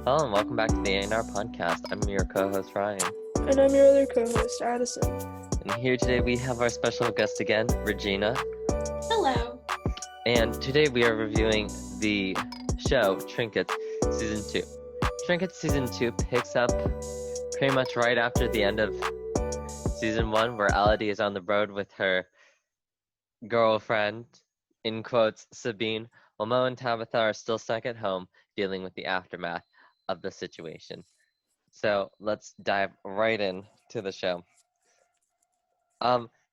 Hello and welcome back to the A&R Podcast. I'm your co-host Ryan. And I'm your other co-host, Addison. And here today we have our special guest again, Regina. Hello. And today we are reviewing the show Trinkets Season 2. Trinkets Season 2 picks up pretty much right after the end of Season 1, where Elodie is on the road with her girlfriend, in quotes, Sabine, while Mo and Tabitha are still stuck at home dealing with the aftermath of the situation. So let's dive right in to the show.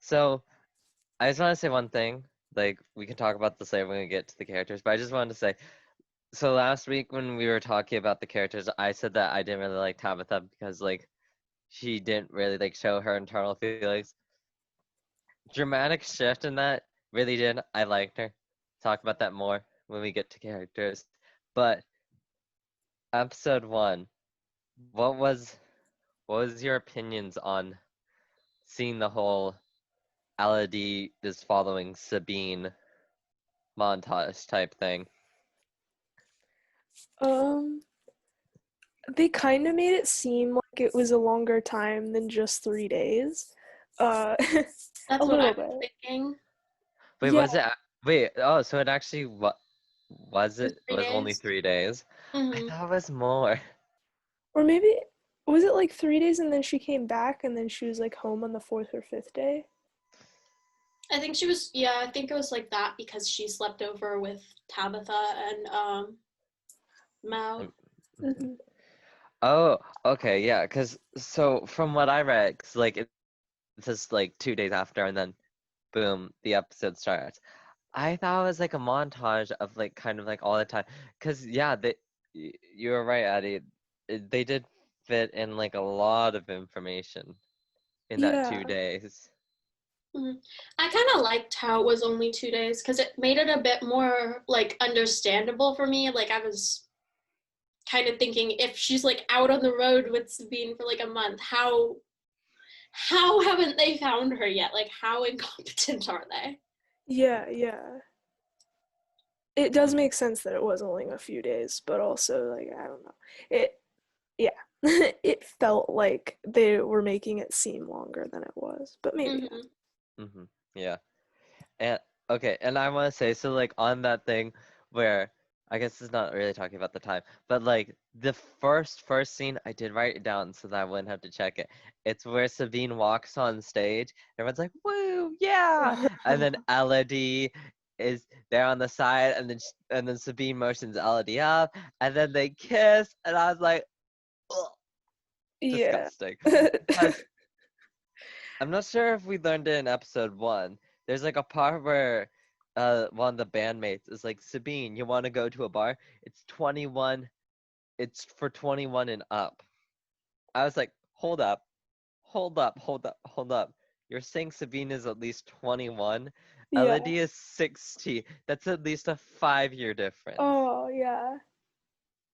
So I just want to say one thing. Like, we can talk about this later when we get to the characters, but I just wanted to say, so last week when we were talking about the characters, I said that I didn't really like Tabitha because, like, she didn't really, like, show her internal feelings. Dramatic shift in that, really did. I liked her. Talk about that more when we get to characters. But episode 1, what was your opinions on seeing the whole Elodie is following Sabine montage type thing? They kind of made it seem like it was a longer time than just 3 days. That's a what little I bit. was thinking. Wait, Yeah. was it? Wait, oh, so it actually was it? It 3 was only days. 3 days. I Mm-hmm. thought it was more. Or maybe, was it like 3 days and then she came back and then she was like home on the 4th or 5th day? I think I think it was like that because she slept over with Tabitha and Mal. Mm-hmm. Oh, okay, yeah, because so from what I read, 'cause, like it's just like 2 days after, and then boom, the episode starts. I thought it was like a montage of like kind of like all the time, because yeah, you were right, Addie. They did fit in like a lot of information in that Yeah. 2 days. Mm-hmm. I kind of liked how it was only 2 days because it made it a bit more like understandable for me. Like I was kind of thinking if she's like out on the road with Sabine for like a month, how haven't they found her yet? Like how incompetent are they? Yeah. It does make sense that it was only a few days, but also, like, I don't know. It felt like they were making it seem longer than it was, but maybe not. Mm-hmm. Yeah. And okay, and I want to say, so like on that thing where I guess it's not really talking about the time, but like the first scene, I did write it down so that I wouldn't have to check it. It's where Sabine walks on stage, everyone's like, "Woo, yeah!" And then Elodie is there on the side, and then Sabine motions Elodie up, and then they kiss, and I was like, "Ugh, Yeah. disgusting." Because I'm not sure if we learned it in episode 1. There's like a part where one of the bandmates is like, Sabine, you want to go to a bar? It's for 21 and up. I was like, hold up. You're saying Sabine is at least 21? Yeah. Elodie is 60. That's at least a 5-year difference. Oh, yeah.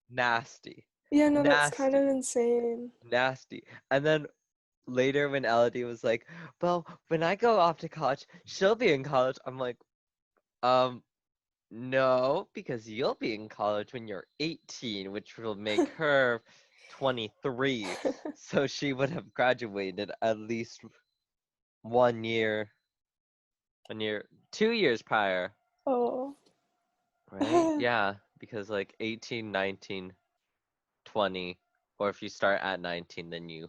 Nasty. Yeah, no, that's kind of insane. Nasty. And then later when Elodie was like, well, when I go off to college, she'll be in college. I'm like, no, because you'll be in college when you're 18, which will make her 23. So she would have graduated at least 1 year, 2 years prior. Oh. Right? Yeah, because like 18, 19, 20, or if you start at 19, then you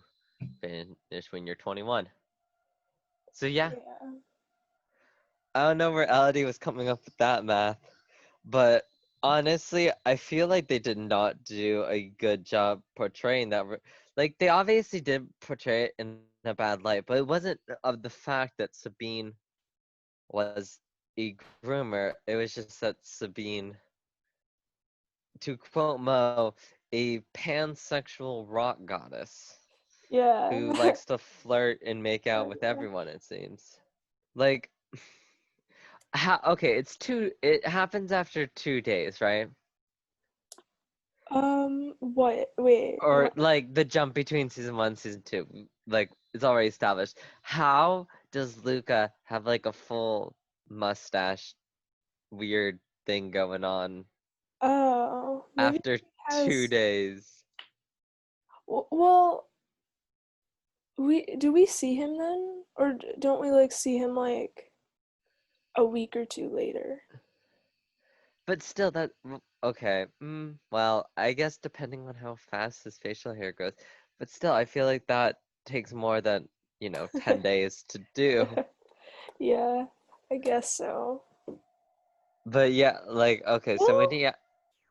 finish when you're 21. So yeah. I don't know where Elodie was coming up with that math, but honestly, I feel like they did not do a good job portraying that. Like, they obviously did portray it in a bad light, but it wasn't of the fact that Sabine was a groomer. It was just that Sabine, to quote Mo, a pansexual rock goddess Yeah. who likes to flirt and make out with everyone, it seems. Like, okay, it happens after 2 days, right? What? Wait. Or What? like the jump between season 1 and season 2, like it's already established. How does Luca have like a full mustache weird thing going on Oh, maybe after he 2 has. days? Well, do we see him then, or don't we like see him like a week or two later? But still, okay. Well, I guess depending on how fast his facial hair grows. But still, I feel like that takes more than, 10 days to do. Yeah, I guess so. But yeah, like, okay, so Well,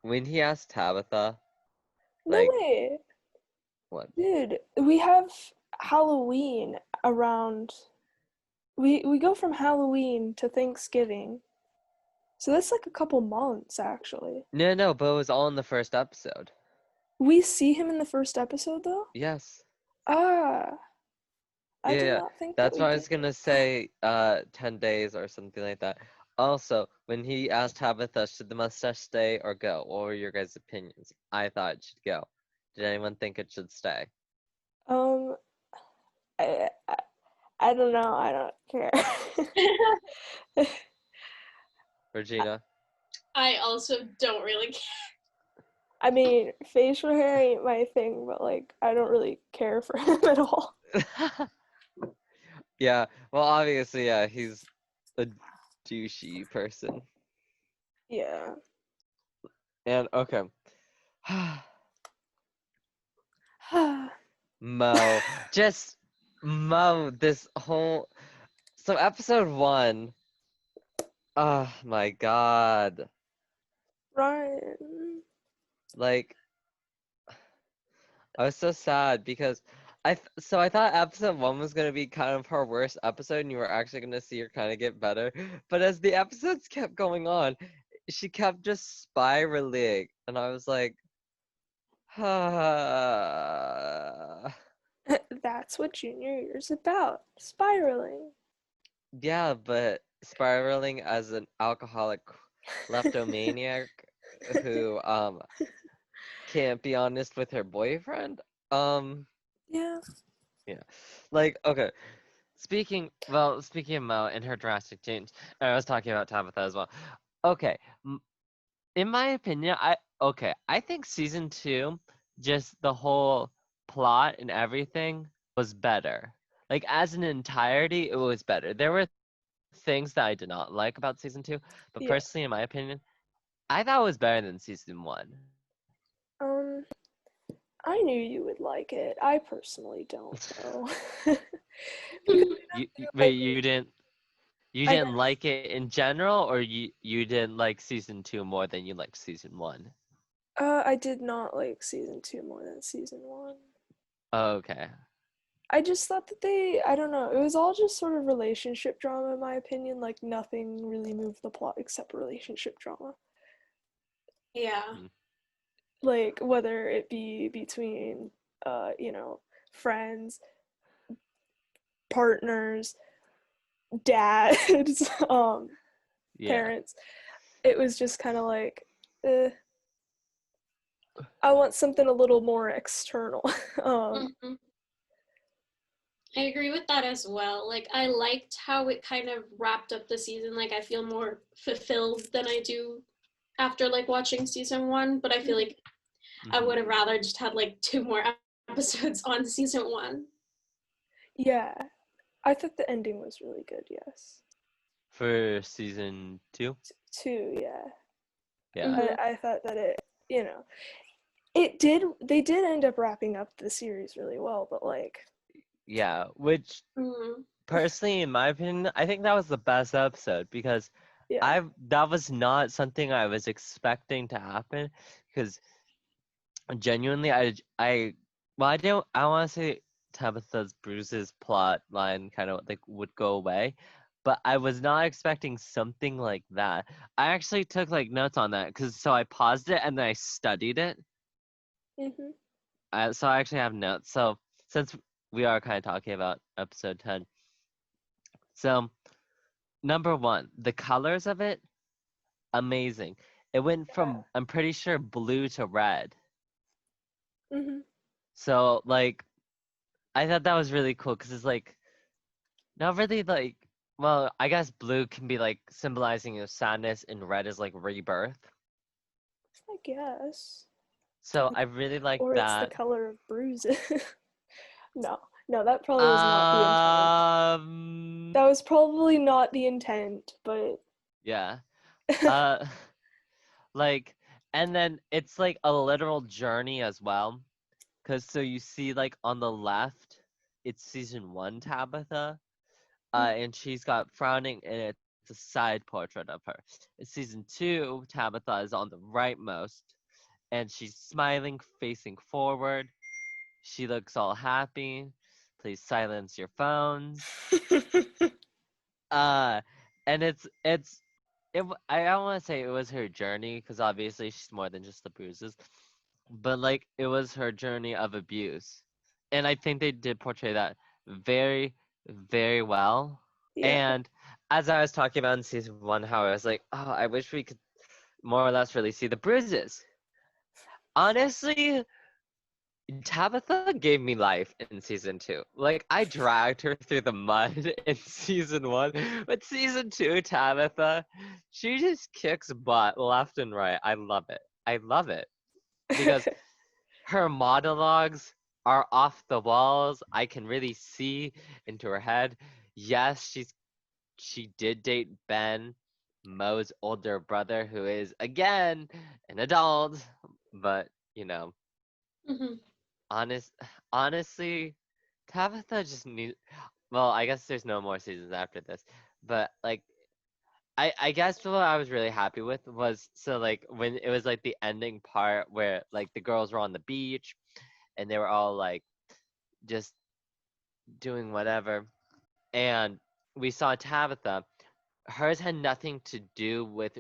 when he asked Tabitha, no like, way. what? Dude, we have Halloween around. We go from Halloween to Thanksgiving. So that's like a couple months actually. No, but it was all in the first episode. We see him in the first episode though? Yes. Ah, I did Yeah. not think that That's we why I did. was gonna say 10 days or something like that. Also, when he asked Tabitha, should the mustache stay or go? What were your guys' opinions? I thought it should go. Did anyone think it should stay? Um, I, I I don't know. I don't care. Regina? I also don't really care. I mean, facial hair ain't my thing, but like, I don't really care for him at all. Yeah, well, obviously, yeah, he's a douchey person. Yeah. And, okay. Mo. Just Mo, this whole. So, episode 1. Oh my god. Ryan. Like, I was so sad because I thought episode 1 was gonna be kind of her worst episode and you were actually gonna see her kind of get better. But as the episodes kept going on, she kept just spiraling. And I was like, ah. That's what junior year's about. Spiraling. Yeah, but spiraling as an alcoholic kleptomaniac who can't be honest with her boyfriend. Yeah. Yeah. Like, okay. Speaking of Mo and her drastic change, and I was talking about Tabitha as well. Okay, in my opinion, I think season 2, just the whole plot and everything was better. Like as an entirety, it was better. There were things that I did not like about season 2, but Yeah. personally, in my opinion, I thought it was better than season 1. Um, I knew you would like it. I personally don't though. Because Wait, you I didn't like it in general, or you didn't like season 2 more than you liked season 1? I did not like season 2 more than season 1. Okay. I just thought that I don't know, it was all just sort of relationship drama in my opinion. Like nothing really moved the plot except relationship drama. Yeah. Like whether it be between, you know, friends, partners, dads, Yeah. parents. It was just kind of like, I want something a little more external. Mhm. I agree with that as well. Like, I liked how it kind of wrapped up the season. Like, I feel more fulfilled than I do after like watching season 1. But I feel like I would have rather just had like 2 more episodes on season 1. Yeah, I thought the ending was really good. Yes. For season 2? 2, yeah. Yeah. I thought that it, you know, it did. They did end up wrapping up the series really well, but like, Yeah, which personally, in my opinion, I think that was the best episode because yeah, that was not something I was expecting to happen because genuinely I don't want to say Tabitha's Bruises plot line kind of like would go away, but I was not expecting something like that. I actually took like notes on that so I paused it and then I studied it. So I actually have notes. So since we are kind of talking about episode 10, so number 1, the colors of it, amazing. It went from, I'm pretty sure, blue to red. So like I thought that was really cool because it's like not really like, well, I guess blue can be like symbolizing sadness and red is like rebirth. I guess. So I really like Or it's the that. color of bruises. No, that probably was not the intent. That was probably not the intent, but Yeah. Uh, like, and then it's like a literal journey as well. Cause so you see like on the left, it's season 1 Tabitha, and she's got frowning, and it's a side portrait of her. In season 2, Tabitha is on the rightmost, and she's smiling, facing forward. She looks all happy. Please silence your phones. Uh, and I don't want to say it was her journey because obviously she's more than just the bruises, but like it was her journey of abuse, and I think they did portray that very, very well. yeah. And as I was talking about in season 1, how I was like, oh, I wish we could more or less really see the bruises. Honestly, Tabitha gave me life in season 2. Like, I dragged her through the mud in season 1, but season 2, Tabitha, she just kicks butt left and right. I love it. I love it because her monologues are off the walls. I can really see into her head. Yes, she did date Ben, Mo's older brother, who is again an adult, but you know, Mhm. honestly, Tabitha just needs. Well, I guess there's no more seasons after this, but like, I guess what I was really happy with was so like when it was like the ending part where like the girls were on the beach, and they were all like just doing whatever, and we saw Tabitha. Hers had nothing to do with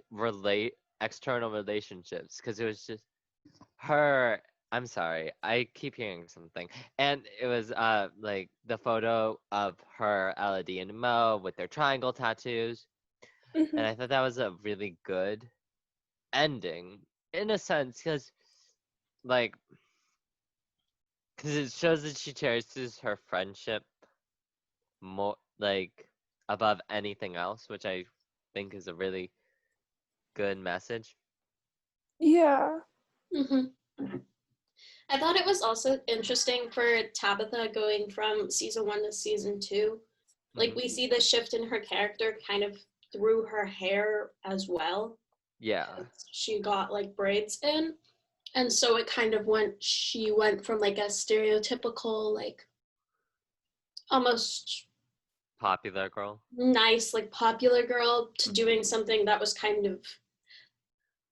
external relationships because it was just her. I'm sorry, I keep hearing something. And it was like the photo of her, Elodie, and Mo with their triangle tattoos. And I thought that was a really good ending in a sense like because it shows that she cherishes her friendship more like above anything else, which I think is a really good message. Yeah. Mhm. I thought it was also interesting for Tabitha going from season 1 to season 2. Like, we see the shift in her character kind of through her hair as well. Yeah. She got like braids in. And so it kind of she went from like a stereotypical, like almost Popular girl. nice, like popular girl to doing something that was kind of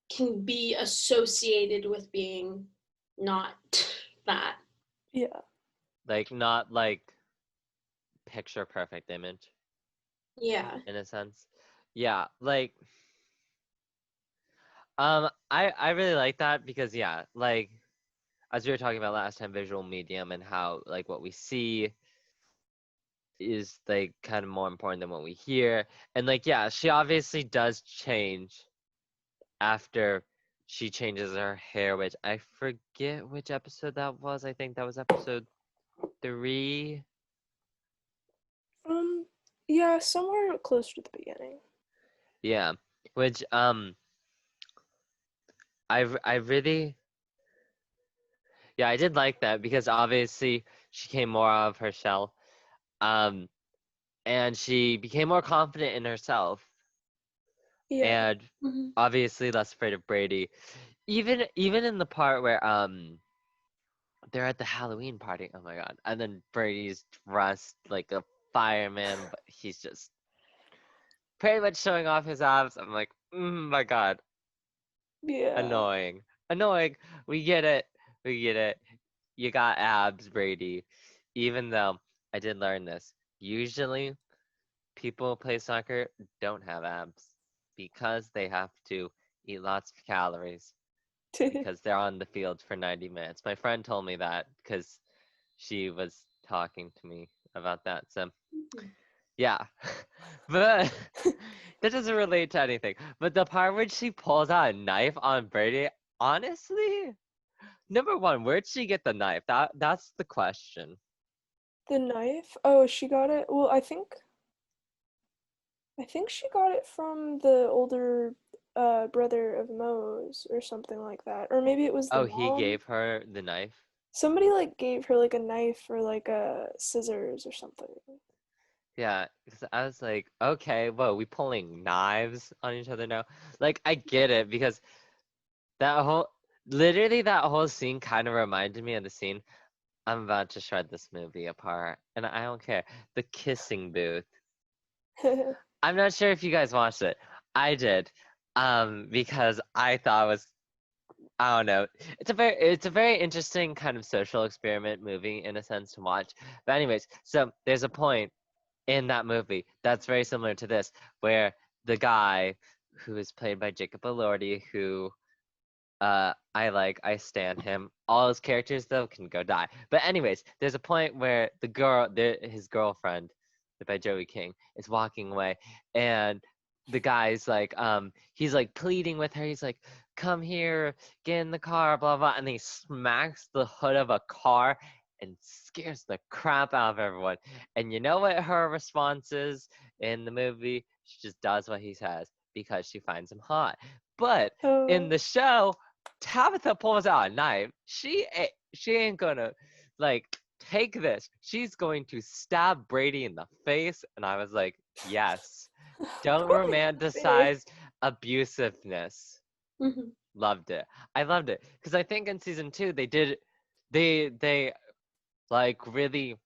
can be associated with being not that. Yeah. Like not like picture perfect image Yeah. in a sense. Yeah, like I really like that because yeah, like as we were talking about last time, visual medium and how like what we see is like kind of more important than what we hear. And like yeah, she obviously does change after she changes her hair, which I forget which episode that was. I think that was episode 3. Yeah, somewhere close to the beginning. Yeah, which I really yeah, I did like that because obviously she came more out of her shell. Um and she became more confident in herself Yeah. and Mm-hmm. obviously less afraid of Brady. Even in the part where they're at the Halloween party. Oh my god. And then Brady's dressed like a fireman, but he's just pretty much showing off his abs. I'm like, my god, Yeah. annoying. Annoying. We get it. We get it. You got abs, Brady. Even though I did learn this. Usually people who play soccer don't have abs because they have to eat lots of calories because they're on the field for 90 minutes. My friend told me that because she was talking to me about that. So yeah, but that doesn't relate to anything. But the part where she pulls out a knife on Brady, honestly, number one, where'd she get the knife? That's the question. The knife? Oh, she got it. Well, I think she got it from the older brother of Mo's or something like that. Or maybe it was the Oh, he mom. gave her the knife? Somebody like gave her like a knife or like a scissors or something. Yeah, because I was like, okay, whoa, we pulling knives on each other now? Like, I get it, because literally that whole scene kind of reminded me of the scene. I'm about to shred this movie apart, and I don't care. The kissing booth. I'm not sure if you guys watched it. I did, because I thought it was, I don't know. It's a very interesting kind of social experiment movie in a sense to watch. But anyways, so there's a point in that movie that's very similar to this, where the guy who is played by Jacob Elordi, who I stan him. All his characters though can go die. But anyways, there's a point where his girlfriend, played by Joey King, is walking away, and the guy's like, he's like pleading with her. He's like, "Come here, get in the car, blah blah," and he smacks the hood of a car and scares the crap out of everyone. And you know what her response is in the movie? She just does what he says because she finds him hot. But in the show, Tabitha pulls out a knife. She ain't gonna like take this. She's going to stab Brady in the face. And I was like, yes. Don't romanticize abusiveness. Mm-hmm. Loved it. I loved it. Because I think in season 2 they like really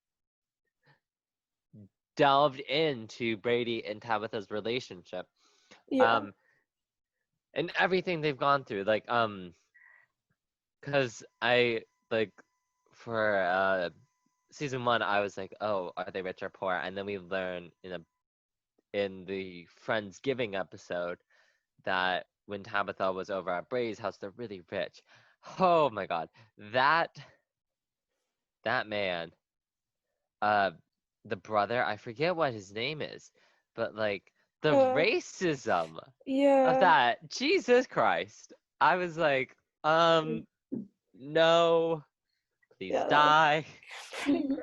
delved into Brady and Tabitha's relationship. Yeah. And everything they've gone through. Like, because I like for season 1 I was like, oh, are they rich or poor? And then we learn in the Friendsgiving episode that when Tabitha was over at Brady's house, they're really rich. Oh my god. That man, the brother, I forget what his name is, but like the racism of that, Jesus Christ. I was like, no, please die. Pretty gross.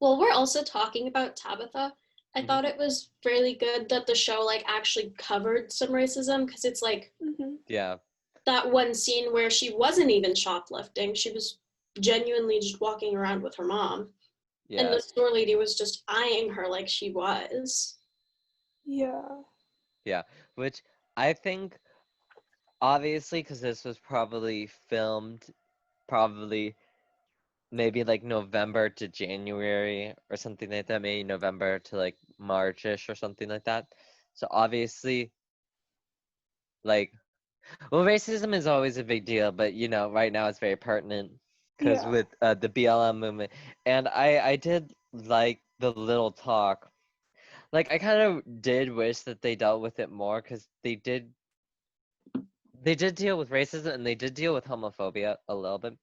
Well, we're also talking about Tabitha. I thought it was really good that the show like actually covered some racism, because it's like Yeah, that one scene where she wasn't even shoplifting. She was genuinely just walking around with her mom. yeah. And the store lady was just eyeing her like she was. Yeah. Which I think, obviously, because this was probably filmed probably maybe like November to January or something like that, maybe November to like Marchish or something like that. So obviously, like, well, racism is always a big deal, but you know, right now it's very pertinent because with the BLM movement, and I did like the little talk. Like, I kind of did wish that they dealt with it more, because they did deal with racism and they did deal with homophobia a little bit.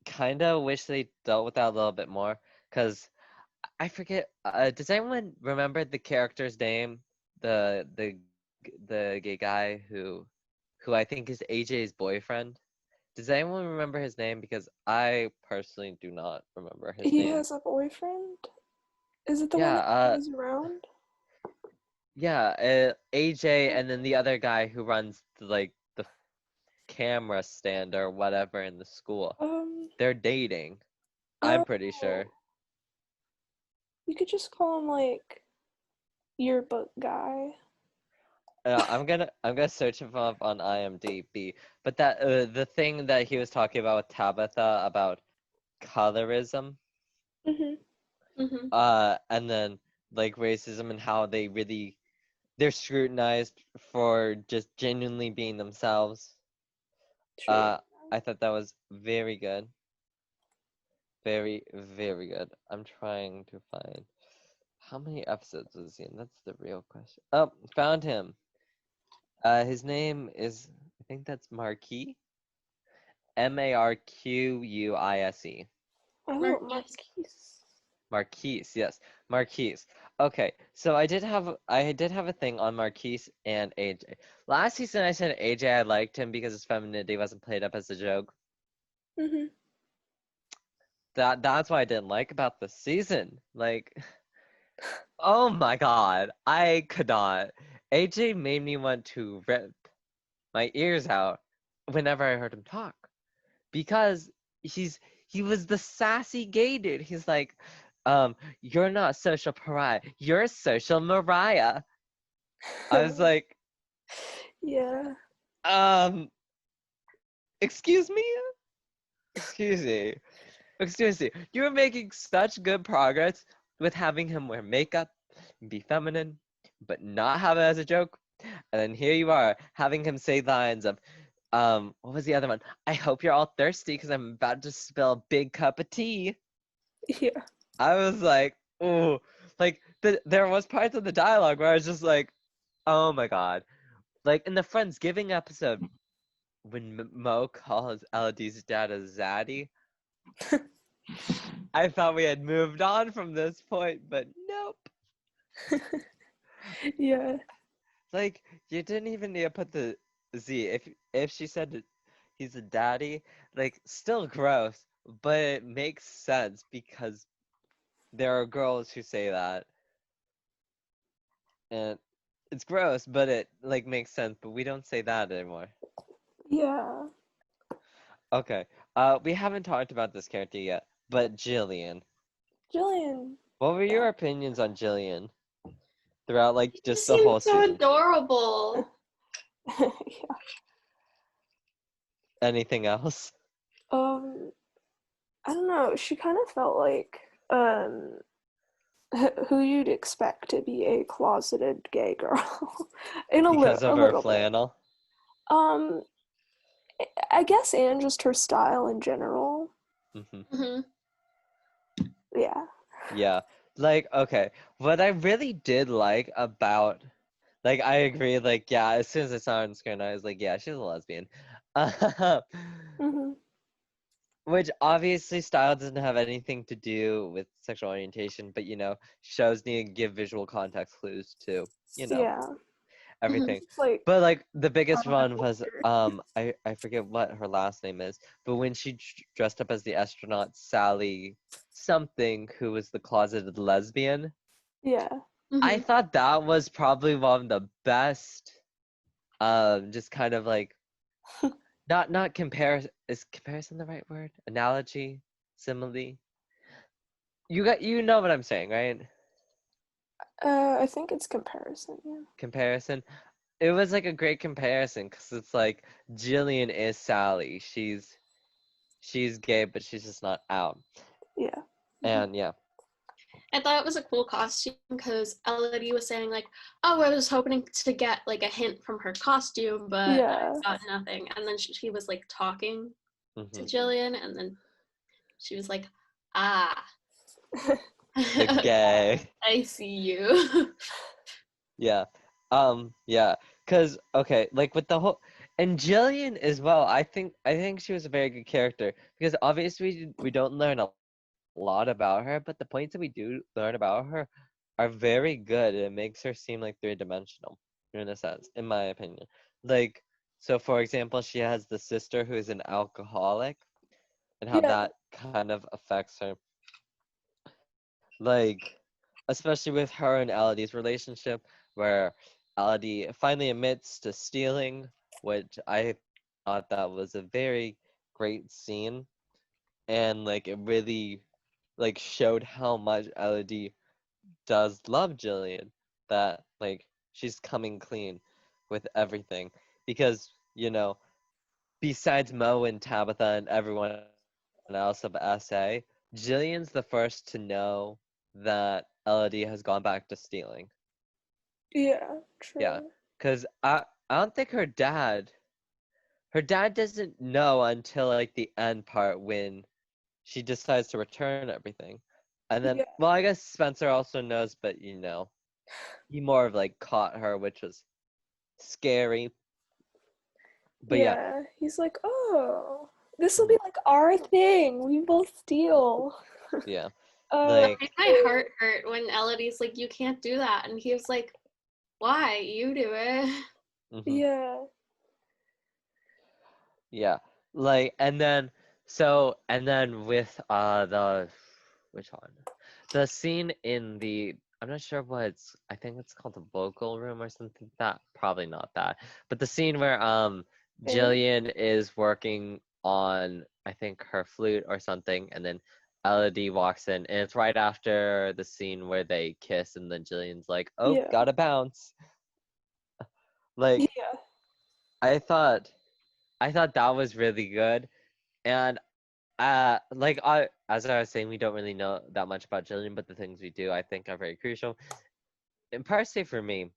Kind of wish they dealt with that a little bit more, because I forget. Does anyone remember the character's name? The gay guy who I think is AJ's boyfriend. Does anyone remember his name? Because I personally do not remember his name. He has a boyfriend? Is it the one Yeah, that plays around? yeah, AJ, and then the other guy who runs the camera stand or whatever in the school. They're dating. I'm pretty sure. You could just call him like yearbook guy. I'm gonna search him up on IMDb. But that the thing that he was talking about with Tabitha about colorism, and then like racism and how they're scrutinized for just genuinely being themselves. True. I thought that was very good. Very, very good. I'm trying to find how many episodes was he in? That's the real question. Oh, found him. His name is, I think that's Marquis. Marquise. Oh, Marquise. Marquise, yes. Marquise. Okay, so I did have a thing on Marquise and AJ. Last season I said AJ, I liked him because his femininity wasn't played up as a joke. That's what I didn't like about the season. Like, Oh my god, I could not. AJ made me want to rip my ears out whenever I heard him talk because he was the sassy gay dude. He's like, you're not social pariah, you're social Mariah. I was like, Yeah. Excuse me? Excuse me. You were making such good progress with having him wear makeup and be feminine, but not have it as a joke. And then here you are, having him say lines of, what was the other one? I hope you're all thirsty because I'm about to spill a big cup of tea. Yeah. I was like, ooh. Like, there was parts of the dialogue where I was just like, oh my god. Like, in the Friendsgiving episode, when Mo calls Elodie's dad a zaddy, I thought we had moved on from this point, but nope. Yeah. Like, you didn't even need to put the Z. If she said that he's a daddy, like, still gross, but it makes sense because there are girls who say that. And it's gross, but it, like, makes sense, but we don't say that anymore. Yeah. Okay, we haven't talked about this character yet, but Jillian. Jillian. What were your opinions on Jillian throughout, like, She just the seemed whole so season? adorable. Yeah. Anything else? I don't know. She kind of felt like who you'd expect to be a closeted gay girl in Because a of her little bit. flannel? I guess, and just her style in general. Hmm. Yeah. Yeah. Like, okay. What I really did like about, like, I agree, like, yeah, as soon as I saw her on screen, I was like, yeah, she's a lesbian. Mhm. Which obviously style doesn't have anything to do with sexual orientation, but, shows need to give visual context clues to, Yeah. everything. It's like But, like, the biggest common one was, culture. I forget what her last name is, but when she dressed up as the astronaut Sally something, who was the closeted lesbian, Yeah. I Hmm. thought that was probably one of the best, just kind of like, not comparison, is comparison the right word? Analogy? Simile? You know what I'm saying, right? I think it's comparison. Yeah. Comparison. It was like a great comparison because it's like Jillian is Sally. She's gay, but she's just not out. Yeah. And yeah, I thought it was a cool costume because Elodie was saying like, "Oh, I was hoping to get like a hint from her costume, but I Yeah. got nothing." And then she was like talking to hmm Jillian, and then she was like, "Ah, the gay. I see you." Yeah. Yeah. Cause okay, like with the whole and Jillian as well, I think she was a very good character because obviously we don't learn a lot about her, but the points that we do learn about her are very good. It makes her seem like three-dimensional in a sense, in my opinion. Like, so for example, she has the sister who is an alcoholic and how Yeah. that kind of affects her. Like, especially with her and Elodie's relationship, where Elodie finally admits to stealing, which I thought that was a very great scene, and like it really like showed how much Elodie does love Jillian, that like she's coming clean with everything, because besides Mo and Tabitha and everyone else of SA, Jillian's the first to know that Elodie has gone back to stealing. Yeah. Yeah, True. because I don't think her dad doesn't know until like the end part when she decides to return everything. And then, Yeah. well, I guess Spencer also knows, but he more of like caught her, which was scary. But yeah, Yeah. He's like, oh, this will mhm, be like our thing. We both steal. yeah, Uh. That like, made my heart hurt when Elodie's like, "You can't do that," and he was like, "Why? You do it." mhm. Yeah. Yeah. Like and then with the which one? The scene in the I'm not sure I think it's called the vocal room or something like that. Probably not that. But the scene where Jillian is working on, I think, her flute or something, and then Elodie walks in, and it's right after the scene where they kiss, and then Jillian's like, "Oh, Yeah. gotta bounce." Like, Yeah. I thought that was really good, and as I was saying, we don't really know that much about Jillian, but the things we do, I think, are very crucial. And personally, for me,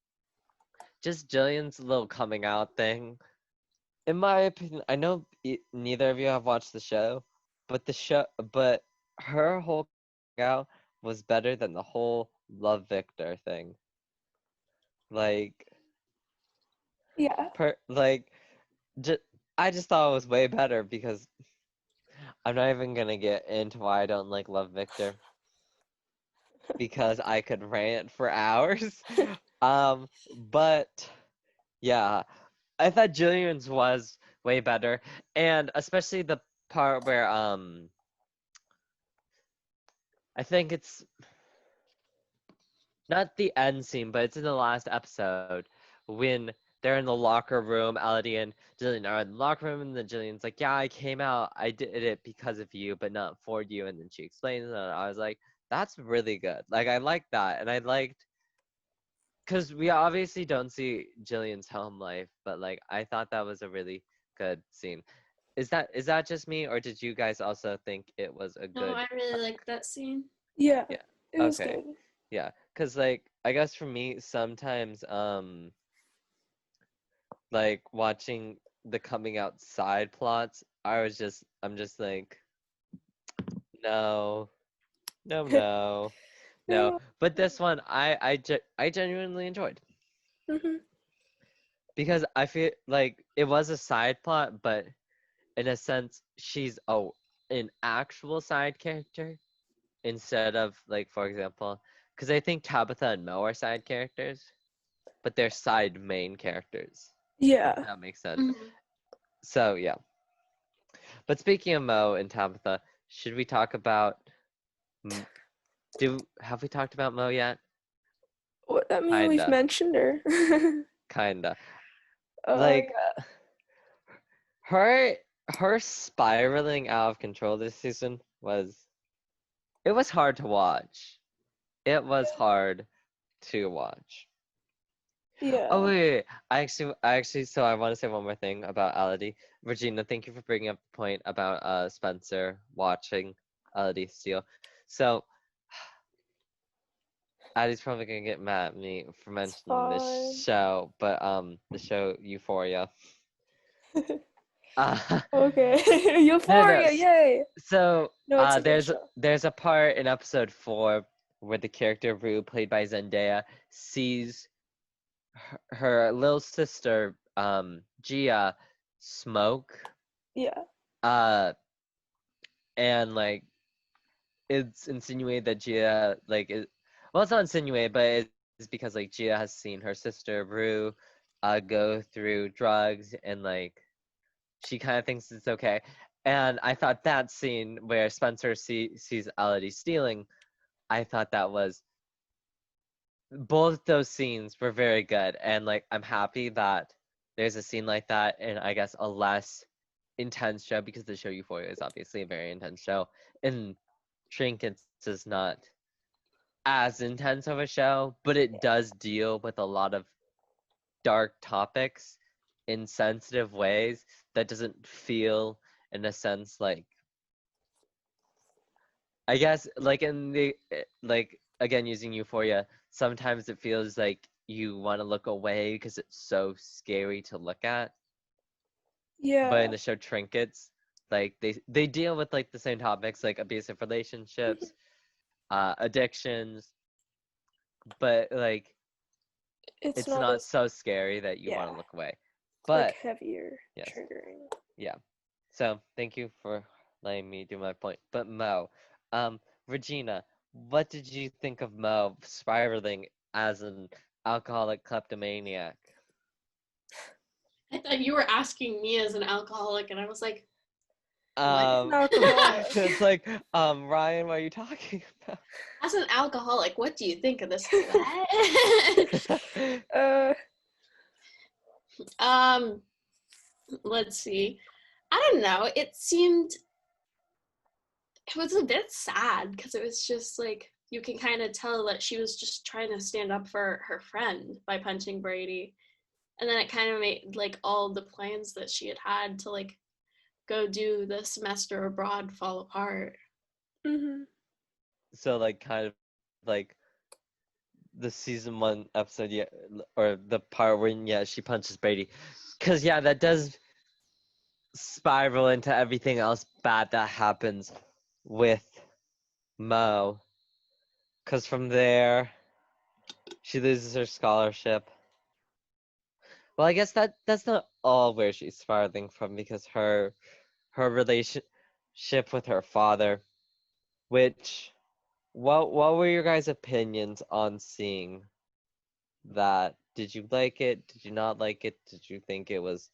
just Jillian's little coming out thing. In my opinion, I know neither of you have watched the show, but her whole coming out was better than the whole Love Victor thing. Like, Yeah. like, I just thought it was way better because I'm not even gonna get into why I don't like Love Victor because I could rant for hours. But yeah, I thought Jillian's was way better, and especially the part where I think it's not the end scene, but it's in the last episode when they're in the locker room. Elodie and Jillian are in the locker room, and then Jillian's like, "Yeah, I came out. I did it because of you, but not for you." And then she explains it, and I was like, "That's really good." Like, I liked that, and I liked because we obviously don't see Jillian's home life, but like, I thought that was a really good scene. Is that just me, or did you guys also think it was a No, good? I really like that scene. Yeah. Yeah. It was Okay. good. Yeah, cause like I guess for me sometimes like watching the coming out side plots, I'm just like no, no, no, no. Yeah. But this one I genuinely enjoyed Mhm. because I feel like it was a side plot, but in a sense she's an actual side character instead of like, for example, because I think Tabitha and Mo are side characters, but they're side main characters. If Yeah. that makes sense. Mhm. So yeah. But speaking of Mo and Tabitha, should we talk about have we talked about Mo yet? What, I mean, we've Kinda. mentioned her. Kinda. Oh Like her her spiraling out of control this season was hard to watch. It was hard to watch. Oh yeah. wait. So I want to say one more thing about Elodie. Regina, thank you for bringing up the point about Spencer watching Elodie steal. So Addie's probably gonna get mad at me for It's mentioning this fine. show, but the show Euphoria. Uh, Okay. no. Euphoria, yay! So No, it's a good show. there's a part in episode 4 where the character Rue, played by Zendaya, sees her little sister Gia smoke. Yeah. Uh, and like it's insinuated that Gia well, it's not insinuated, but it's because like Gia has seen her sister Rue go through drugs, and like she kind of thinks it's okay. And I thought that scene where Spencer sees Elodie stealing, I thought that was both those scenes were very good, and like I'm happy that there's a scene like that in, I guess, a less intense show, because the show Euphoria is obviously a very intense show, and Trinkets is not as intense of a show, but it does deal with a lot of dark topics in sensitive ways that doesn't feel, in a sense, like, I guess, like in the like, again, using Euphoria, sometimes it feels like you want to look away because it's so scary to look at. But in Yeah. the show Trinkets, like they deal with like the same topics, like abusive relationships, addictions, but like It's it's not not as, so scary that you want yeah, to look away. like But heavier, yes, triggering. yeah. So thank you for letting me do my point. But Mo, Regina, what did you think of Mo spiraling as an alcoholic kleptomaniac? I thought you were asking me as an alcoholic, and I was like, An alcoholic. It's like, Ryan, what are you talking about? As an alcoholic, what do you think of this? Let's see. I don't know. It was a bit sad because it was just like you can kind of tell that she was just trying to stand up for her friend by punching Brady. And then it kind of made like all the plans that she had to like go do the semester abroad fall apart. Mm-hmm. So like kind of like the season 1 episode, yeah, or the part when she punches Brady, because that does spiral into everything else bad that happens with Mo, because from there she loses her scholarship. Well, I guess that's not all where she's spiraling from, because her relationship with her father, which what were your guys' opinions on seeing that? Did you like it? Did you not like it? Did you think it was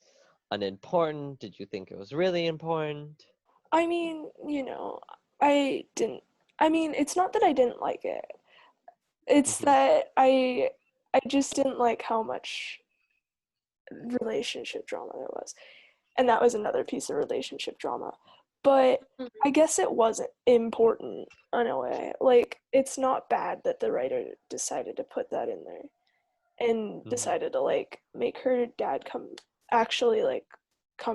unimportant? Did you think it was really important? I mean, I didn't. I mean, it's not that I didn't like it. It's that I just didn't like how much relationship drama there was. And that was another piece of relationship drama. But I guess it wasn't important in a way. Like, it's not bad that the writer decided to put that in there and decided to like make her dad come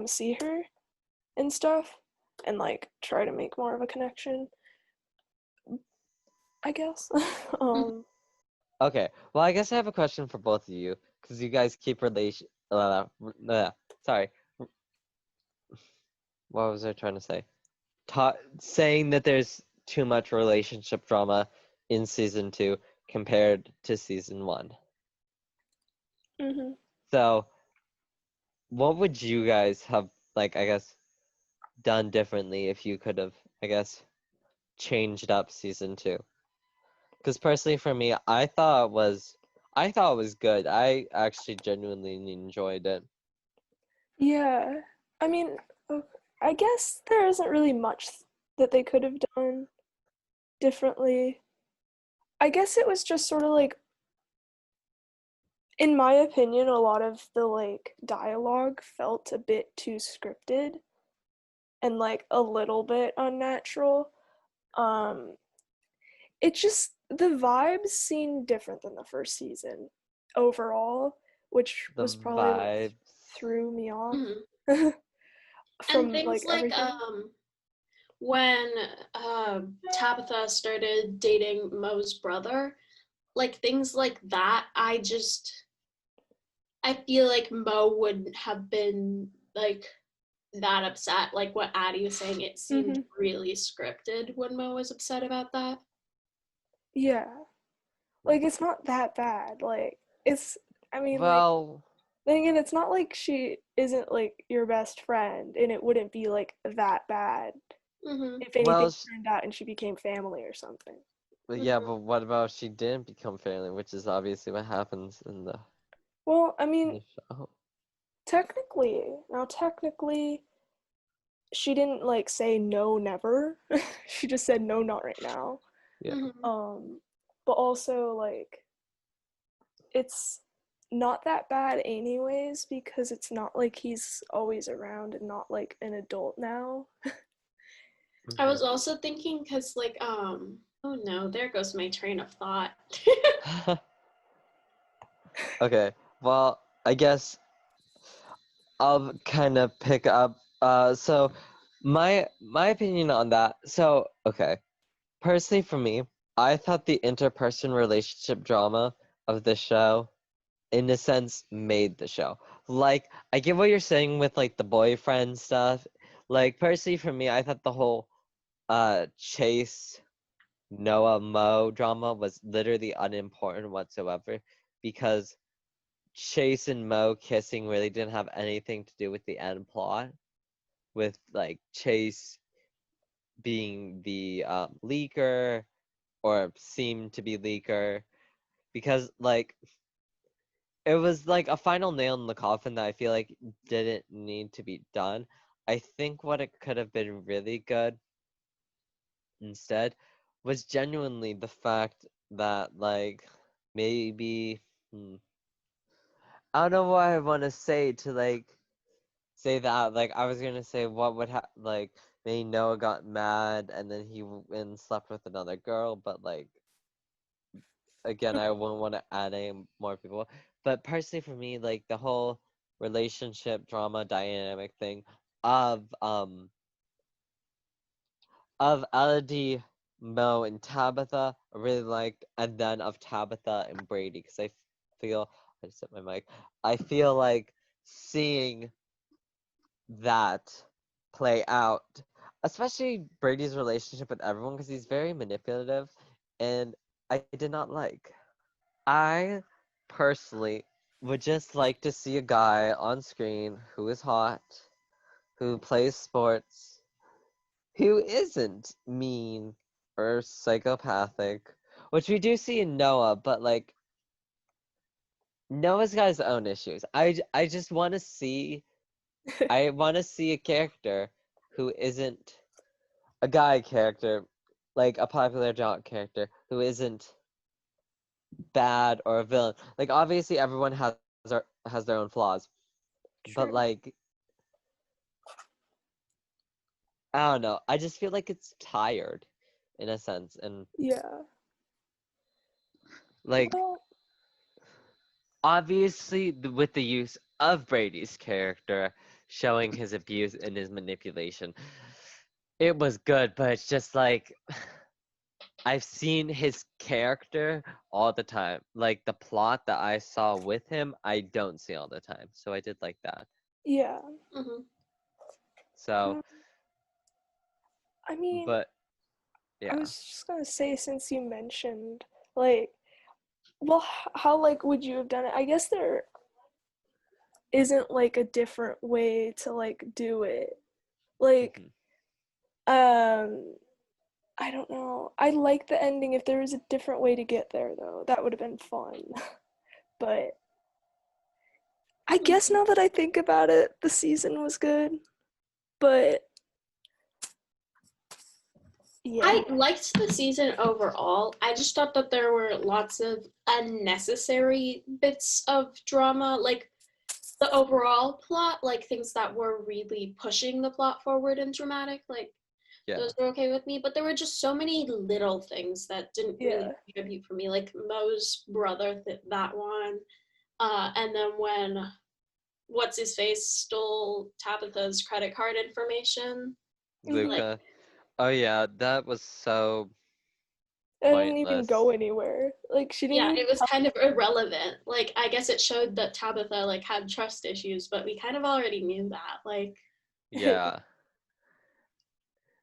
see her and stuff and like try to make more of a connection, I guess. Okay, well, I guess I have a question for both of you, because you guys keep sorry, what was I trying to say? Saying that there's too much relationship drama in season 2 compared to season 1. Mm-hmm. So, what would you guys have, like, I guess, done differently if you could have, I guess, changed up season 2? Because personally, for me, I thought it was good. I actually genuinely enjoyed it. Yeah. I mean, I guess there isn't really much that they could have done differently. I guess it was just sort of like, in my opinion, a lot of the like dialogue felt a bit too scripted and like a little bit unnatural. It just, the vibes seemed different than the first season overall, which The was probably what vibes. threw me off. And From things like like everything. when Tabitha started dating Mo's brother, like things like that, I feel like Mo wouldn't have been like that upset. Like what Addie was saying, it seemed really scripted when Mo was upset about that. Yeah. Like, it's not that bad. Like, it's, I mean, Well, then again, it's not like she isn't like your best friend, and it wouldn't be like that bad if anything turned out and she became family or something. yeah, but what about if she didn't become family, which is obviously what happens in the Well, I mean, show. technically, she didn't like say no, never. She just said no, not right now. Yeah. But also like, it's not that bad anyways, because it's not like he's always around and not like an adult now. I was also thinking because like oh no, there goes my train of thought. Okay, well, I guess I'll kind of pick up. So my opinion on that. So okay, personally for me, I thought the interperson relationship drama of the show, in a sense, made the show. Like, I get what you're saying with like the boyfriend stuff. Like, personally for me, I thought the whole Chase Noah Mo drama was literally unimportant whatsoever, because Chase and Mo kissing really didn't have anything to do with the end plot, with like Chase being the leaker, or seemed to be leaker, because like it was like a final nail in the coffin that I feel like didn't need to be done. I think what it could have been really good instead was genuinely the fact that, like, maybe, I don't know what I want to say to, like, say that. Like, I was gonna say what would like, maybe Noah got mad and then he went and slept with another girl, but, like, again, I wouldn't want to add any more people. But personally for me, like, the whole relationship drama dynamic thing of Elodie, Mo, and Tabitha, I really liked, and then of Tabitha and Brady, because I just hit my mic. I feel like seeing that play out, especially Brady's relationship with everyone, because he's very manipulative, and I did not like. I personally would just like to see a guy on screen who is hot, who plays sports, who isn't mean or psychopathic, which we do see in Noah, but, like, Noah's got his own issues. I just want to see I want to see a character who isn't a guy character, like a popular jock character who isn't bad or a villain. Like, obviously everyone has their own flaws, but, True. like, I don't know. I just feel like it's tired in a sense, and, Yeah. like, Well, obviously with the use of Brady's character showing his abuse and his manipulation, it was good, but it's just like I've seen his character all the time. Like, the plot that I saw with him, I don't see all the time. So I did like that. yeah. Mm-hmm. So, I mean, but I yeah. was just gonna say, since you mentioned, like, well, how, like, would you have done it? I guess there isn't, like, a different way to, like, do it. Like, Mhm. I don't know. I like the ending. If there was a different way to get there, though, that would have been fun. But I guess now that I think about it, the season was good. But yeah. I liked the season overall. I just thought that there were lots of unnecessary bits of drama, like the overall plot, like things that were really pushing the plot forward and dramatic, like Yeah. those were okay with me. But there were just so many little things that didn't really contribute for me, like Mo's brother, that one. And then when what's his face stole Tabitha's credit card information. Luca. Oh yeah, that was so It didn't even pointless. go anywhere. Like, she didn't Yeah, even it was kind of irrelevant. Like, I guess it showed that Tabitha, like, had trust issues, but we kind of already knew that. Like, Yeah.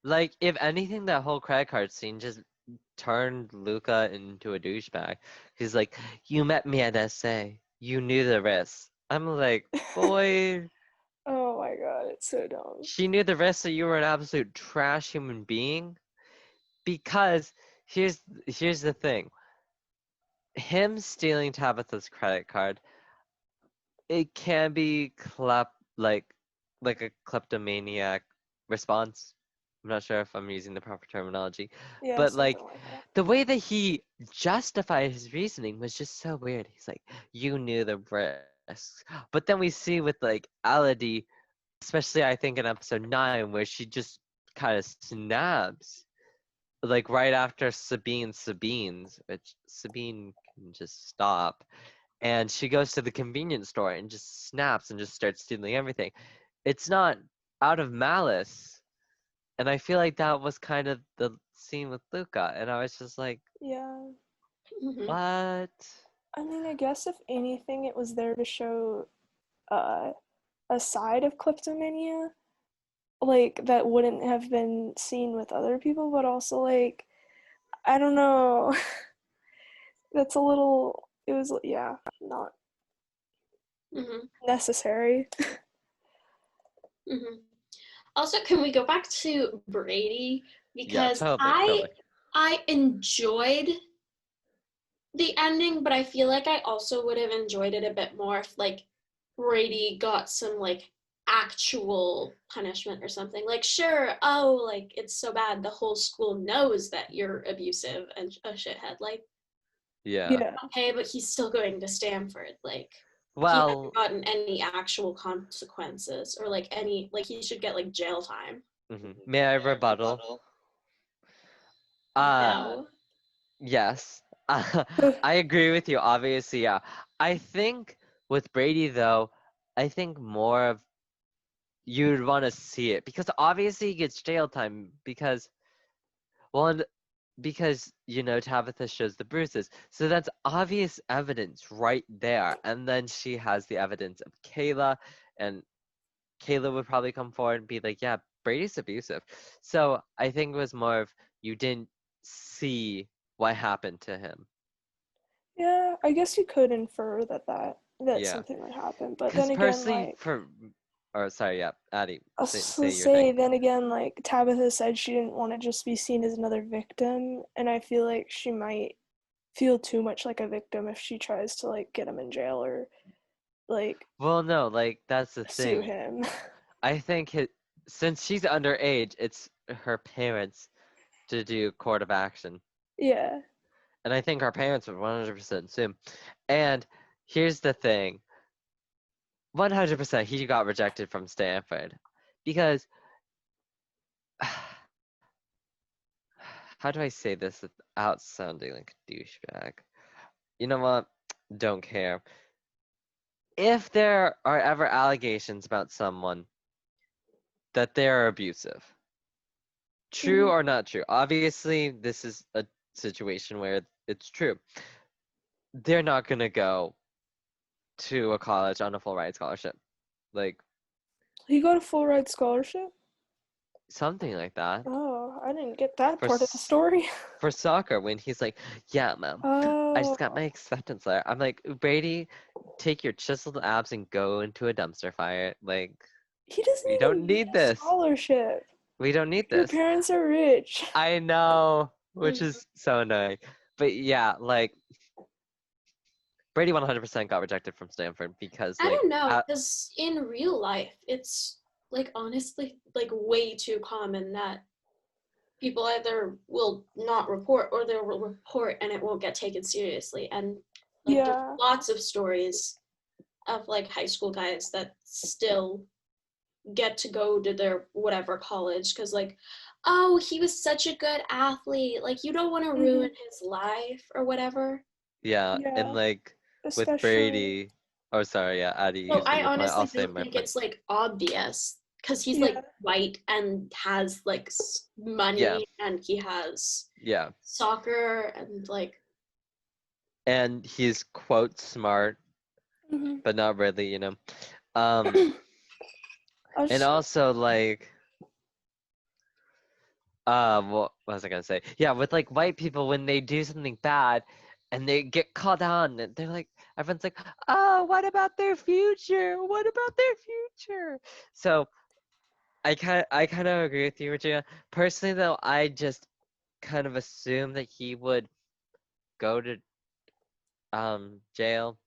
Like, if anything, that whole credit card scene just turned Luca into a douchebag. He's like, "You met me at SA. You knew the risks." I'm like, boy, Oh my god, it's so dumb. she knew the risks that you were an absolute trash human being. Because here's the thing. Him stealing Tabitha's credit card, it can be like a kleptomaniac response. I'm not sure if I'm using the proper terminology, Yeah, but, something like, like that. the way that he justified his reasoning was just so weird. He's like, "You knew the risks," but then we see with, like, Elodie, especially I think in episode 9, where she just kind of snaps, like, right after Sabine's, which Sabine can just stop. And she goes to the convenience store and just snaps and just starts stealing everything. It's not out of malice. And I feel like that was kind of the scene with Luca. And I was just like, Yeah. what? I mean, I guess if anything, it was there to show a side of kleptomania, like, that wouldn't have been seen with other people, but also, like, I don't know. That's a little, it was, yeah, not necessary. Also, can we go back to Brady? Yeah, Because totally. I enjoyed the ending, but I feel like I also would have enjoyed it a bit more if, like, Brady got some, like, actual punishment or something. Like, sure, oh, like, it's so bad the whole school knows that you're abusive and a shithead. Like, Yeah. Yeah. okay, but he's still going to Stanford. Like, he Well, hasn't gotten any actual consequences, or like any, like, he should get like jail time. may I rebuttal? No. Yes. I agree with you, obviously, yeah. I think with Brady, though, I think more of you'd want to see it because obviously he gets jail time because, well, because, Tabitha shows the bruises. So that's obvious evidence right there. And then she has the evidence of Kayla, and Kayla would probably come forward and be like, yeah, Brady's abusive. So I think it was more of you didn't see what happened to him. Yeah, I guess you could infer that Yeah. something would happen, but Because then again, personally, like, sorry, yeah, Addie, I was say your say, thing. then again, like Tabitha said she didn't want to just be seen as another victim, and I feel like she might feel too much like a victim if she tries to like get him in jail or like Well, no, like, that's the sue thing. him. I think since she's underage, it's her parents to do court of action. Yeah. And I think our parents would 100% sue. And here's the thing. 100% he got rejected from Stanford. Because, how do I say this without sounding like a douchebag? You know what? Don't care. If there are ever allegations about someone that they're abusive, true or not true, obviously this is a situation where it's true. They're not going to go to a college on a full ride scholarship. Like, He got a full ride scholarship? something like that. Oh, I didn't get that For part of the story. for soccer, when he's like, yeah, ma'am, I just got my Oh, acceptance letter. I'm like, Brady, take your chiseled abs and go into a dumpster fire. Like, he doesn't we don't even need need a this. scholarship. We don't need Your this. parents are rich. I know, which is so annoying. But yeah, like, Brady 100% got rejected from Stanford because, I like, don't know, because in real life, it's like honestly like way too common that people either will not report or they will report and it won't get taken seriously. And like there's Yeah. lots of stories of like high school guys that still get to go to their whatever college because like, oh, he was such a good athlete, like you don't want to ruin his life or whatever. yeah, and Yeah. like with Especially. Brady, oh sorry, yeah, Addie, you So say I your point. I'll honestly say don't my think point. it's like obvious because he's Yeah. like white and has like money Yeah, and he has yeah, soccer and like and he's quote smart, hmm but not really, Um, and also like, what was I gonna say? Yeah, with like white people when they do something bad, and they get caught on, and they're like, everyone's like, oh, what about their future? What about their future? So I kind of agree with you, Regina. Personally, though, I just kind of assume that he would go to jail,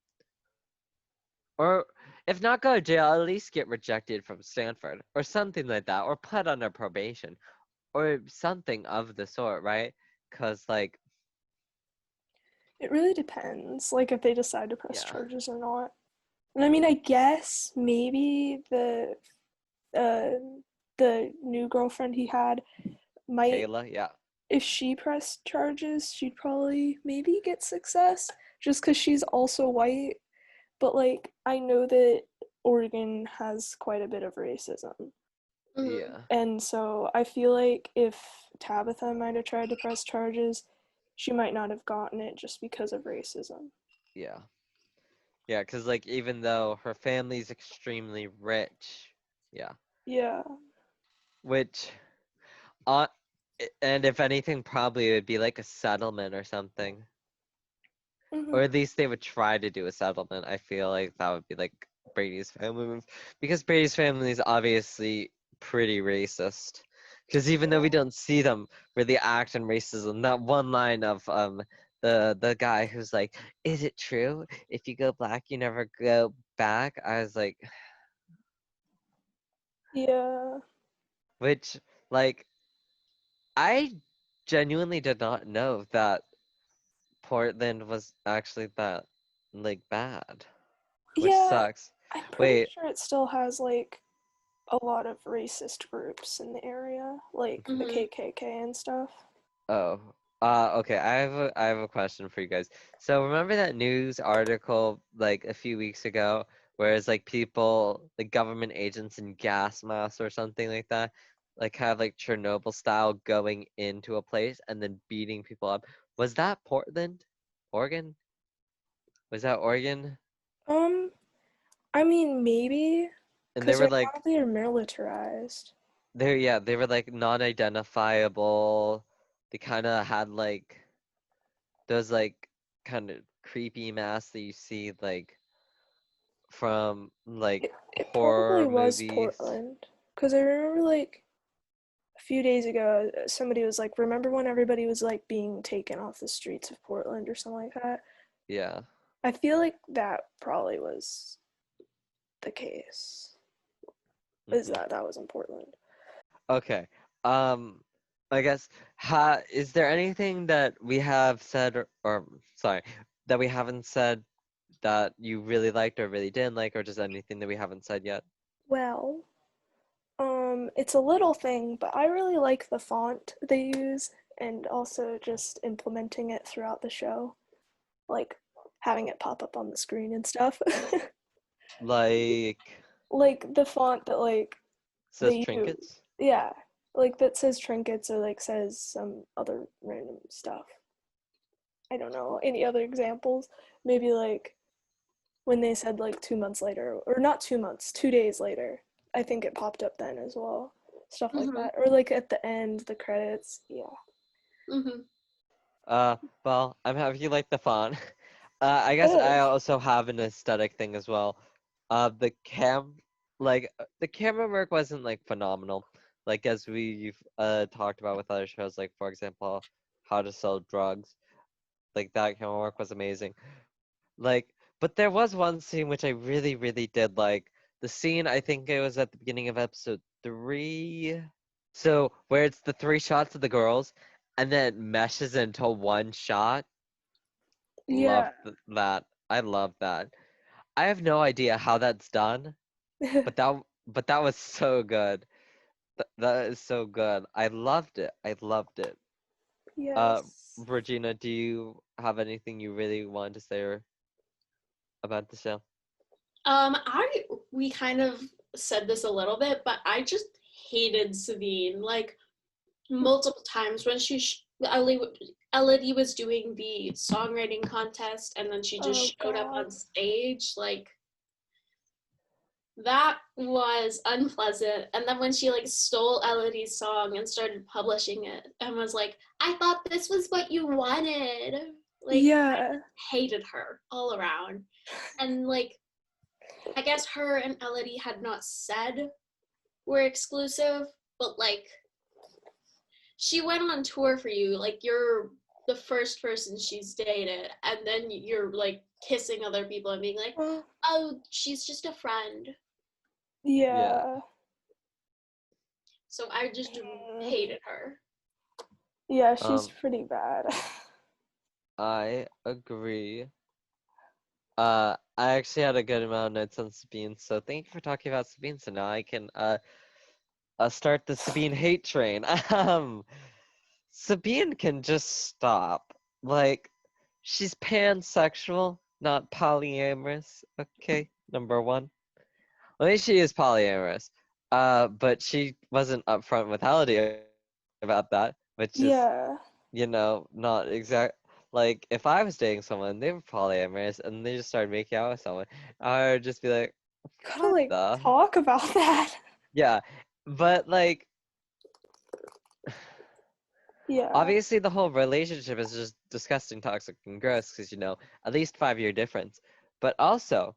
or if not go to jail, at least get rejected from Stanford or something like that, or put under probation or something of the sort, right? Cause like, It really depends, like if they decide to press yeah, charges or not. And I mean, I guess maybe uh the new girlfriend he had might, Kayla, yeah, if she pressed charges, she'd probably maybe get success just because she's also white. But like, I know that Oregon has quite a bit of racism. yeah, And so I feel like if Tabitha might have tried to press charges, she might not have gotten it just because of racism. yeah, yeah. Cause like even though her family's extremely rich, yeah, Yeah. which uh, and if anything, probably it would be like a settlement or something. hmm Or at least they would try to do a settlement. I feel like that would be like Brady's family move. Because Brady's family is obviously pretty racist. Because even though we don't see them really act in racism, that one line of the guy who's like, is it true? If you go black, you never go back? I was like, Yeah. Which, like, I genuinely did not know that Portland was actually that, like, bad. Which Yeah, sucks. I'm pretty Wait, sure it still has like a lot of racist groups in the area, like the Mm-hmm. KKK and stuff. oh. Okay, I have a question for you guys. So remember that news article like a few weeks ago where it's like people, like government agents in gas masks or something like that, like kind of like Chernobyl style going into a place and then beating people up. Was that Portland? Oregon? Was that Oregon? Um, I mean maybe, And they because were right now like they are militarized. they were like non-identifiable. They kind of had like those like kind of creepy masks that you see like from like It horror probably was movies. Portland, because I remember like a few days ago somebody was like, "Remember when everybody was like being taken off the streets of Portland or something like that?" Yeah. I feel like that probably was the case. Is Hmm. that was in Portland? Okay. Um, I guess is there anything that we have said or sorry, that we haven't said that you really liked or really didn't like, or just anything that we haven't said yet? Well, it's a little thing, but I really like the font they use and also just implementing it throughout the show, like having it pop up on the screen and stuff. Like Like the font that like says they use. trinkets? Yeah. Like that says trinkets or like says some other random stuff. I don't know. Any other examples? Maybe like when they said like 2 months later, or not 2 months, 2 days later. I think it popped up then as well. Stuff like Mm-hmm. that. Or like at the end, the credits. Yeah. Mm-hmm. Well, I'm happy you like the font. I guess I Good. also have an aesthetic thing as well. The the camera work wasn't like phenomenal. Like as we've talked about with other shows, like for example, How to Sell Drugs. Like that camera work was amazing. Like, but there was one scene which I really, really did like. The scene, I think it was at the beginning of episode 3. So where it's the 3 shots of the girls, and then it meshes into one shot. Love Yeah. that. I love that. I have no idea how that's done, but that was so good. That is so good. I loved it. I loved it. Uh, Yes. Regina, do you have anything you really wanted to say about the show? I we kind of said this a little bit, but I just hated Sabine like multiple times when Elodie was doing the songwriting contest, and then she just Oh showed up God. on stage. Like that was unpleasant. And then when she like stole Elodie's song and started publishing it, and was like, "I thought this was what you wanted." Like I Yeah. hated her all around, and like I guess her and Elodie had not said we're exclusive, but like she went on tour for you. Like you're the first person she's dated, and then you're like kissing other people and being like, Well, "Oh, she's just a friend." Yeah. yeah. So I just Mm, hated her. yeah, she's Um, pretty bad. I agree. I actually had a good amount of notes on Sabine, so thank you for talking about Sabine. So now I can start the Sabine hate train. Sabine can just stop. Like, she's pansexual, not polyamorous. Okay, number one. Well, maybe she is polyamorous. But she wasn't upfront with Elodie about that, which is, Yeah. not exact. Like, if I was dating someone, they were polyamorous, and they just started making out with someone, I would just be like, Gotta what like the? talk about that. Yeah, but like, Yeah. obviously the whole relationship is just disgusting, toxic, and gross because at least 5 year difference. But also,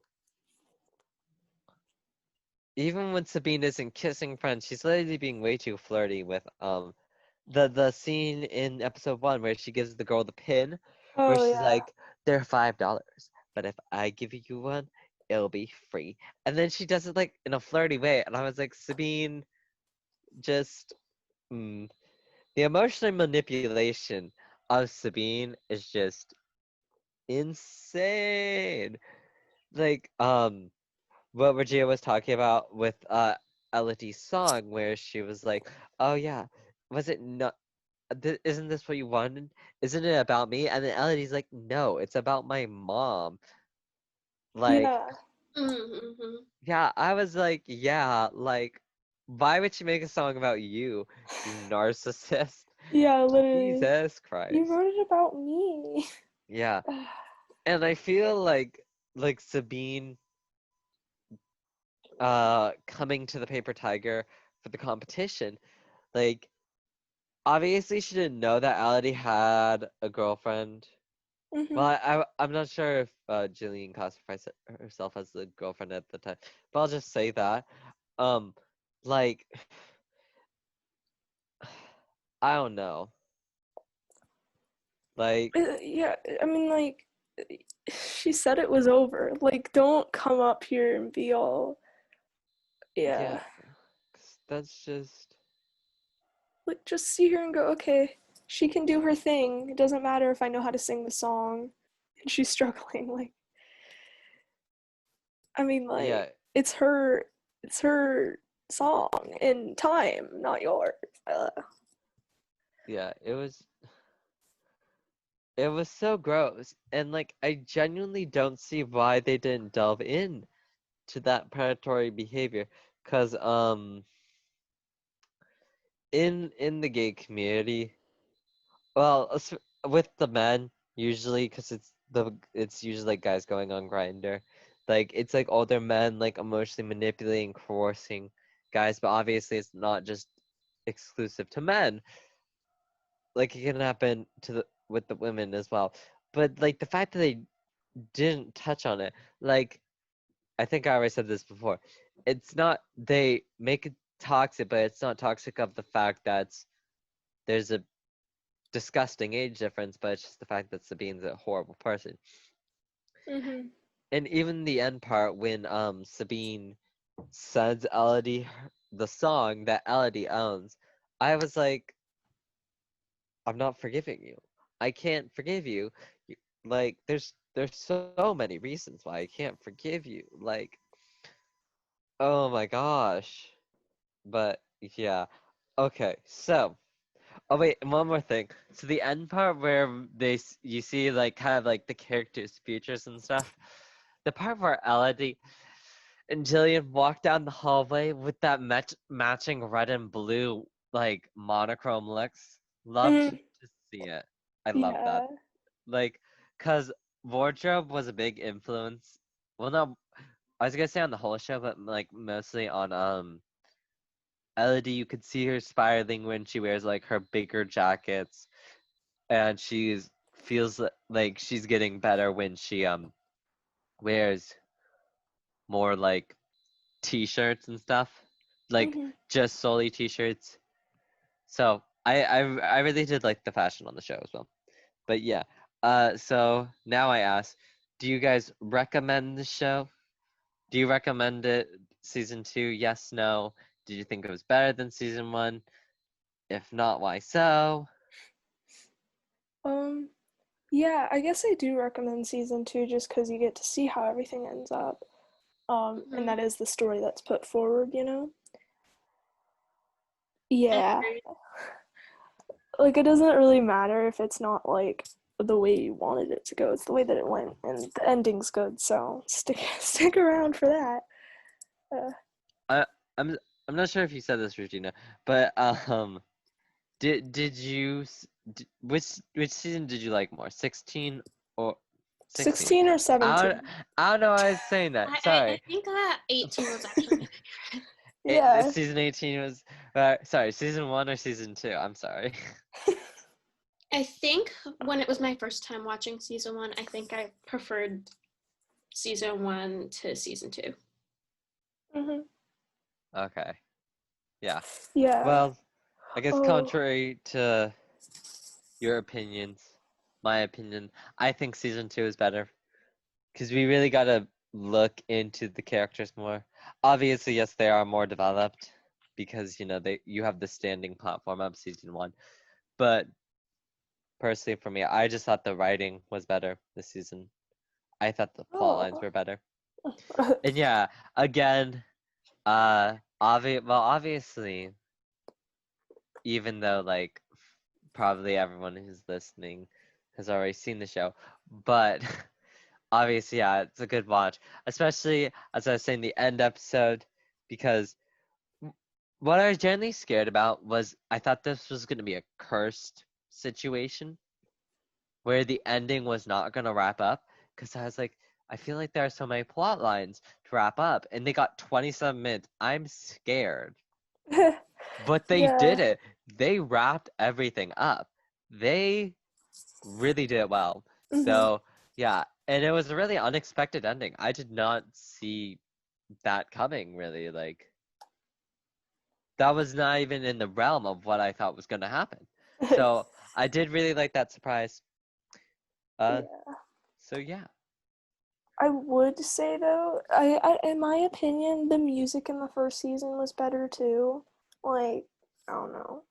even when Sabine isn't kissing friends, she's literally being way too flirty with the scene in episode 1 where she gives the girl the pin, where Oh she's yeah. like, "They're $5, but if I give you one, it'll be free. And then she does it like in a flirty way, and I was like, Sabine, just the emotional manipulation of Sabine is just insane. Like what Regina was talking about with Elodie's song, where she was like, "Oh yeah, was it not? Isn't this what you wanted? Isn't it about me?" And then Elodie's like, "No, it's about my mom." Like, Yeah. Mm-hmm. yeah, I was like, yeah, like, why would she make a song about you, you narcissist? Yeah, literally. Jesus You Christ. wrote it about me. Yeah, and I feel like Sabine coming to the Paper Tiger for the competition, like, obviously she didn't know that Elodie had a girlfriend. Mhm. Well, I'm not sure if Jillian classifies herself as the girlfriend at the time, but I'll just say that. Um, like, I don't know. Like, Yeah, I mean, like, she said it was over. Like, don't come up here and be all, yeah, yeah. 'cause that's just, Like, just see her and go, okay, she can do her thing. It doesn't matter if I know how to sing the song. And she's struggling. Like, I mean, like, yeah, it's her song and time, not yours. yeah, it was so gross. And, like, I genuinely don't see why they didn't delve in to that predatory behavior. 'Cause, in the gay community, well, with the men usually, because it's usually like guys going on Grindr, like it's like older men like emotionally manipulating, coercing guys, but obviously it's not just exclusive to men. Like it can happen to with the women as well. But like the fact that they didn't touch on it, like I think I already said this before, it's not they make it toxic, but it's not toxic of the fact that there's a disgusting age difference, but it's just the fact that Sabine's a horrible person. Mm-hmm. And even the end part when Sabine sends Elodie the song that Elodie owns, I was like, I'm not forgiving you. I can't forgive you. Like there's so many reasons why I can't forgive you. Like, oh my gosh. But yeah. Okay, so oh wait, and one more thing. So the end part where you see like kind of like the characters' futures and stuff. The part where Elodie and Jillian walk down the hallway with that matching red and blue like monochrome looks. Loved Mm-hmm. to see it. I love that. Yeah. Like, cause wardrobe was a big influence. Well, no, I was gonna say on the whole show, but like mostly on Elodie. You could see her spiraling when she wears like her bigger jackets, and she's feels like she's getting better when she wears more like t-shirts and stuff, like Mm-hmm. just solely t-shirts. So I really did like the fashion on the show as well. But yeah, so now I ask, do you guys recommend the show? Do you recommend it season 2? Yes, no. Did you think it was better than season 1? If not, why so? Um, yeah, I guess I do recommend season 2 just because you get to see how everything ends up. And Mm-hmm. that is the story that's put forward, you know? I Yeah. agree. Like, it doesn't really matter if it's not, like, the way you wanted it to go. It's the way that it went, and the ending's good, so stick around for that. Uh, I I'm I'm not sure if you said this, Regina, but did you which season did you like more? 16 or 16? 16 or I don't 17. I don't know why I was saying that. I Sorry. think 18 was actually my favorite. Yeah. Season 18 was sorry, season 1 or season 2? I'm sorry. I think when it was my first time watching season 1, I think I preferred season 1 to season 2. Mm-hmm. Okay. Yeah. Yeah. Well, I guess Oh, contrary to your opinions, my opinion, I think season 2 is better because we really got a look into the characters more. Obviously, yes, they are more developed because you have the standing platform of season 1. But personally, for me, I just thought the writing was better this season. I thought the plot lines Oh. were better. And yeah, again, obviously, even though like probably everyone who's listening has already seen the show, but obviously, yeah, it's a good watch, especially as I was saying the end episode, because what I was generally scared about was I thought this was going to be a cursed situation where the ending was not going to wrap up, because I was like, I feel like there are so many plot lines to wrap up, and they got 27 minutes. I'm scared. But they did Yeah. it. They wrapped everything up. They really did it well. Mhm. So, yeah, and it was a really unexpected ending. I did not see that coming, really. Like, that was not even in the realm of what I thought was going to happen. So, I did really like that surprise. Yeah. So, yeah. I would say though, in my opinion, the music in the first season was better too. Like, I don't know.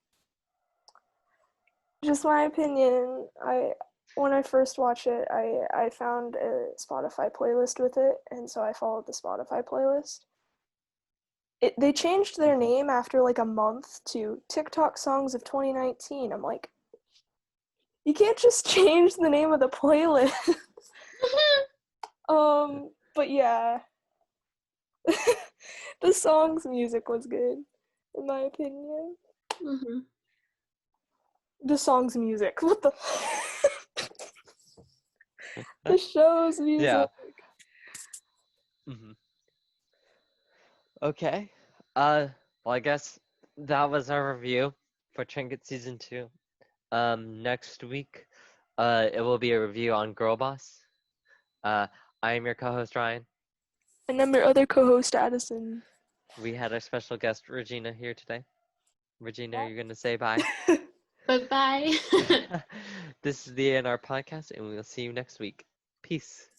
Just my opinion. When I first watched it, I found a Spotify playlist with it, and so I followed the Spotify playlist. They changed their name after like a month to TikTok Songs of 2019. I'm like, you can't just change the name of the playlist. But yeah. The song's music was good, in my opinion. Mm-hmm. The song's music. What the? The show's music. Yeah. Okay. Well, I guess that was our review for Trinket Season 2. Next week, it will be a review on Girl Boss. I am your co-host, Ryan. And I'm your other co-host, Addison. We had our special guest, Regina, here today. Regina, are you going to say bye? Bye-bye. This is the A&R Podcast, and we'll see you next week. Peace.